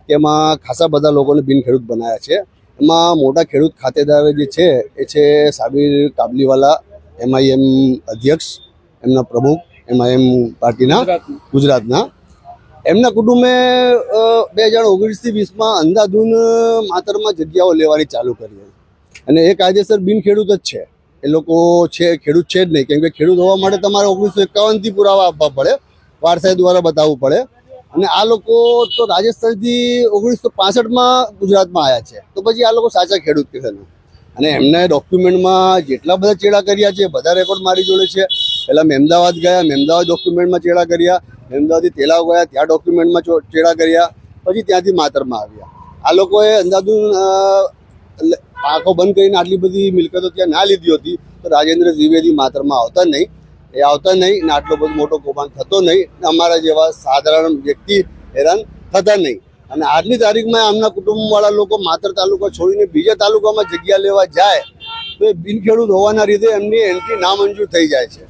કે એમાં ખાસા બધા લોકોને બિન ખેડૂત બનાવ્યા છે। એમાં મોટા ખેડૂત ખાતેદાર જે છે એ છે સાબિર કાબલીવાલા, MIM અધ્યક્ષ, એમના પ્રમુખ MIM પાર્ટીના ગુજરાતના। એમના કુટુંબે 2019થી 20માં અંધાધૂન માતરમાં જગ્યાઓ લેવાની ચાલુ કરી અને એ કાયદેસર બિન ખેડૂત જ છે। એ લોકો છે ખેડૂત છે જ નહીં, કેમ કે ખેડૂત હોવા માટે તમારે 1951થી પુરાવા આપવા પડે, વારસાઈ દ્વારા બતાવવું પડે। અને આ લોકો તો રાજસ્થાનથી 1965માં ગુજરાતમાં આવ્યા છે, તો પછી આ લોકો સાચા ખેડૂત કહેશે ને। અને એમને ડોક્યુમેન્ટમાં જેટલા બધા ચેડા કર્યા છે બધા રેકોર્ડ મારી જોડે છે। પહેલાં મહેમદાવાદ ગયા, મહેમદાવાદ ડોક્યુમેન્ટમાં ચેડા કર્યા, મહેમદાવાદથી તેલાવ ગયા, ત્યાં ડોક્યુમેન્ટમાં ચેડા કર્યા, પછી ત્યાંથી માતરમાં આવ્યા। આ લોકોએ અંધાધૂન આંખો બંધ કરીને આટલી બધી મિલકતો ત્યાં ના લીધી હોતી તો રાજેન્દ્ર દ્વિવેદી માતરમાં આવતા નહીં, એ આવતા નહીં ને આટલો બધો મોટો કૌભાંડ થતો નહીં, અમારા જેવા સાધારણ વ્યક્તિ હેરાન થતા નહીં। અને આજની તારીખમાં આમના કુટુંબવાળા લોકો માતર તાલુકા છોડીને બીજા તાલુકામાં જગ્યા લેવા જાય તો એ બિનખેડૂત હોવાના લીધે એમની એન્ટ્રી નામંજૂર થઈ જાય છે।